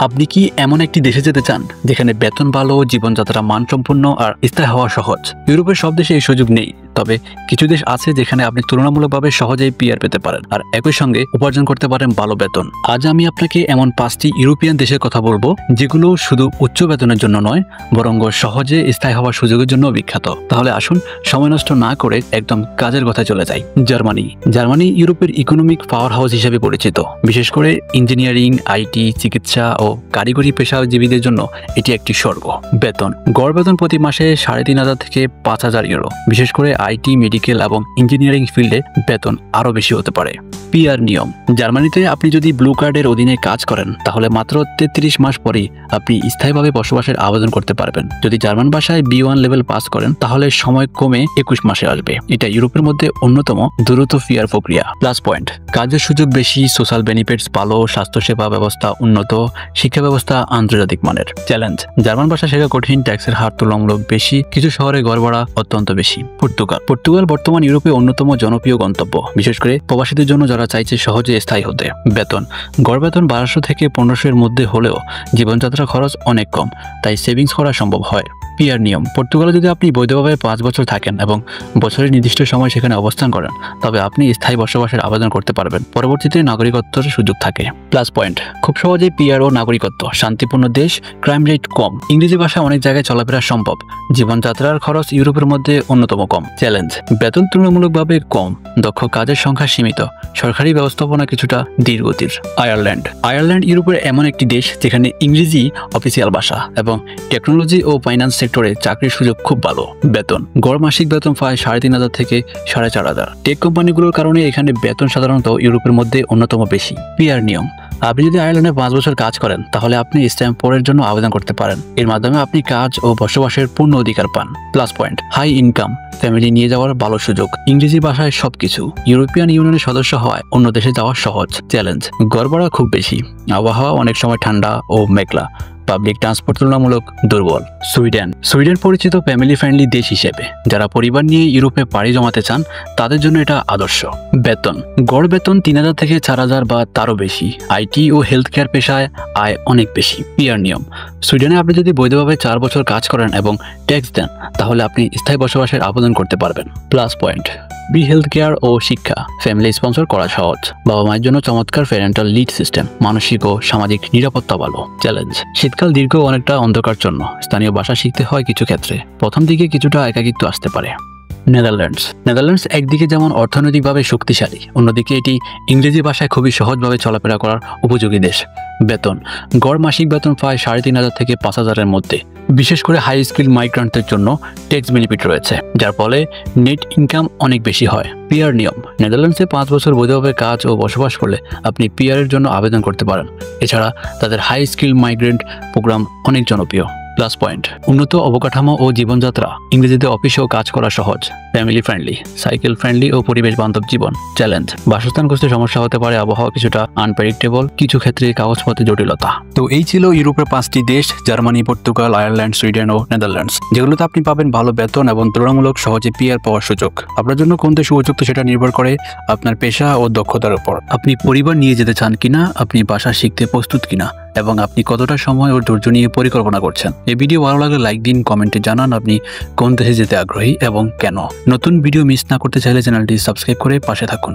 আপনি কি এমন একটি দেশে যেতে চান যেখানে বেতন ভালো, জীবনযাত্রা মানসম্পন্ন আর স্থায়ী হওয়া সহজ? ইউরোপের সব দেশে এই সুযোগ নেই, তবে কিছু দেশ আছে যেখানে আপনি তুলনামূলকভাবে সহজেই পিআর পেতে পারেন আর একই সঙ্গে উপার্জন করতে পারেন ভালো বেতন। আজ আমি আপনাকে এমন 5টি ইউরোপিয়ান দেশের কথা বলবো যেগুলো শুধু উচ্চ বেতনের জন্য নয়, বরং সহজে স্থায়ী হওয়ার সুযোগের জন্য বিখ্যাত। তাহলে আসুন সময় নষ্ট না করে একদম কাজের কথায় চলে যাই। জার্মানি ইউরোপের ইকোনমিক পাওয়ার হাউস হিসেবে পরিচিত। বিশেষ করে ইঞ্জিনিয়ারিং, আইটি, চিকিৎসা ও কারিগরি পেশাজীবীদের জন্য এটি একটি স্বর্গ। গড় বেতন প্রতি মাসে 3,500 থেকে 5,000 ইউরো। বিশেষ করে আইটি, মেডিকেল এবং ইঞ্জিনিয়ারিং ফিল্ডে বেতন আরও বেশি হতে পারে। পিআর নিয়ম: জার্মানিতে আপনি যদি ব্লু কার্ডের অধীনে কাজ করেন তাহলে মাত্র 33 মাস পরেই আপনি স্থায়ীভাবে বসবাসের আবেদন করতে পারবেন। যদি জার্মান ভাষায় B1 লেভেল পাস করেন তাহলে সময় কমে 21 মাসে আসবে। এটা ইউরোপের মধ্যে অন্যতম দ্রুত পিআর প্রক্রিয়া। প্লাস পয়েন্ট: কাজের সুযোগ বেশি, সোশ্যাল বেনিফিটস ভালো, স্বাস্থ্যসেবা ব্যবস্থা উন্নত, শিক্ষা ব্যবস্থা আন্তর্জাতিক মানের। চ্যালেঞ্জ: জার্মান ভাষা শেখা কঠিন, ট্যাক্সের হার তুলনামূলক বেশি, কিছু শহরে গড় ভাড়া অত্যন্ত বেশি। পর্তুগাল বর্তমান ইউরোপে অন্যতম জনপ্রিয় গন্তব্য, বিশেষ করে প্রবাসীদের জন্য যারা চাইছে সহজে স্থায়ী হতে। গড় বেতন 1200 থেকে 1500 এর মধ্যে হলেও জীবনযাত্রা খরচ অনেক কম, তাই সেভিংস করা সম্ভব হয়। পিআর নিয়ম: পর্তুগালে যদি আপনি বৈধভাবে 5 বছর থাকেন এবং বছরের নির্দিষ্ট সময় সেখানে অবস্থান করেন তবে আপনি স্থায়ী বসবাসের আবেদন করতে পারবেন। পরবর্তীতে নাগরিকত্বের সুযোগ থাকে। প্লাস পয়েন্ট: খুব সহজেই পিআর ও নাগরিকত্ব, শান্তিপূর্ণ দেশ, ক্রাইম রেট কম, ইংরেজি ভাষা অনেক জায়গায় চলাফেরা সম্ভব, জীবনযাত্রার খরচ ইউরোপের মধ্যে অন্যতম কম। চ্যালেঞ্জ: বেতন তুলনামূলকভাবে কম, দক্ষ কাজের সংখ্যা সীমিত, সরকারি ব্যবস্থাপনা কিছুটা ধীরগতির। আয়ারল্যান্ড ইউরোপের এমন একটি দেশ যেখানে ইংরেজি অফিসিয়াল ভাষা এবং টেকনোলজি ও ফাইন্যান্স সেক্টরে চাকরির সুযোগ খুব ভালো। গড় মাসিক বেতন প্রায় 3,500 থেকে 4,500। টেক কোম্পানিগুলোর কারণে এখানে বেতন সাধারণত ইউরোপের মধ্যে অন্যতম বেশি। পিআর নিয়ম: আপনি যদি আয়ারল্যান্ডে 5 বছর কাজ করেন তাহলে আপনি স্ট্যাম্প 4 এর জন্য আবেদন করতে পারেন। এর মাধ্যমে আপনি কাজ ও বসবাসের পূর্ণ অধিকার পান। Plus point: high income, family নিয়ে যাওয়ার ভালো সুযোগ, ইংরেজি ভাষায় সবকিছু, ইউরোপিয়ান ইউনিয়নের সদস্য হওয়ায় অন্য দেশে যাওয়া সহজ। চ্যালেঞ্জ: গড় ভাড়া খুব বেশি, আবহাওয়া অনেক সময় ঠান্ডা ও মেঘলা, পাবলিক ট্রান্সপোর্ট তুলনামূলক দুর্বল। সুইডেন পরিচিত ফ্যামিলি ফ্রেন্ডলি দেশ হিসেবে যারা পরিবার নিয়ে ইউরোপে পাড়ি জমাতে চান তাদের জন্য এটা আদর্শ। গড় বেতন 3,000 থেকে 4,000 বা তারও বেশি। আইটি ও হেলথ কেয়ার পেশায় আয় অনেক বেশি। পিআর নিয়ম: সুইডেনে আপনি যদি বৈধভাবে 4 বছর কাজ করেন এবং ট্যাক্স দেন তাহলে আপনি স্থায়ী বসবাসের আবেদন করতে পারবেন। Plus point: free health care ও শিক্ষা, ফ্যামিলি স্পন্সর করা সহজ, বাবা মায়ের জন্য চমৎকার প্যারেন্টাল লিড সিস্টেম, মানসিক ও সামাজিক নিরাপত্তা ভালো। চ্যালেঞ্জ: শীতকাল দীর্ঘ, অনেকটা অন্ধকারচ্ছন্ন, স্থানীয় ভাষা শিখতে হয় কিছু ক্ষেত্রে, প্রথম দিকে কিছুটা একাকিত্ব আসতে পারে। নেদারল্যান্ডস একদিকে যেমন অর্থনৈতিকভাবে শক্তিশালী, অন্যদিকে এটি ইংরেজি ভাষায় খুবই সহজভাবে চলাফেরা করার উপযোগী দেশ। গড় মাসিক বেতন প্রায় 3,500 থেকে 5,000 এর মধ্যে। বিশেষ করে হাই স্কিল মাইগ্রান্টদের জন্য ট্যাক্স বেনিফিট রয়েছে, যার ফলে নেট ইনকাম অনেক বেশি হয়। পিআর নিয়ম: নেদারল্যান্ডসে 5 বছর বৈধভাবে কাজ ও বসবাস করলে আপনি পিআর এর জন্য আবেদন করতে পারেন। এছাড়া তাদের হাই স্কিল মাইগ্রেন্ট প্রোগ্রাম অনেক জনপ্রিয়। প্লাস পয়েন্ট: উন্নত অবকাঠামো ও জীবনযাত্রা, ইংরেজিতে অফিসেও কাজ করা সহজ, ফ্যামিলি ফ্রেন্ডলি, সাইকেল ফ্রেন্ডলি ও পরিবেশ বান্ধব জীবন। চ্যালেঞ্জ: বাসস্থান খুঁজতে সমস্যা হতে পারে, আবহাওয়া কিছুটা আনপ্রেডিক্টেবল, কিছু ক্ষেত্রে কাগজপত্রের জটিলতা। তো এই ছিল ইউরোপের 5টি দেশ: জার্মানি, পর্তুগাল, আয়ারল্যান্ড, সুইডেন ও নেদারল্যান্ডস, যেগুলোতে আপনি পাবেন ভালো বেতন এবং তুলনামূলক সহজে পিআর পাওয়ার সুযোগ। আপনার জন্য কোন দেশ উপযুক্ত সেটা নির্ভর করে আপনার পেশা ও দক্ষতার উপর। আপনি পরিবার নিয়ে যেতে চান কিনা, আপনি ভাষা শিখতে প্রস্তুত কিনা এবং আপনি কতটা সময় ও ধৈর্য নিয়ে পরিকল্পনা করছেন। এই ভিডিও ভালো লাগলে লাইক দিন, কমেন্টে জানান আপনি কোন দেশে যেতে আগ্রহী এবং কেন। নতুন ভিডিও মিস না করতে চাইলে চ্যানেলটি সাবস্ক্রাইব করে পাশে থাকুন।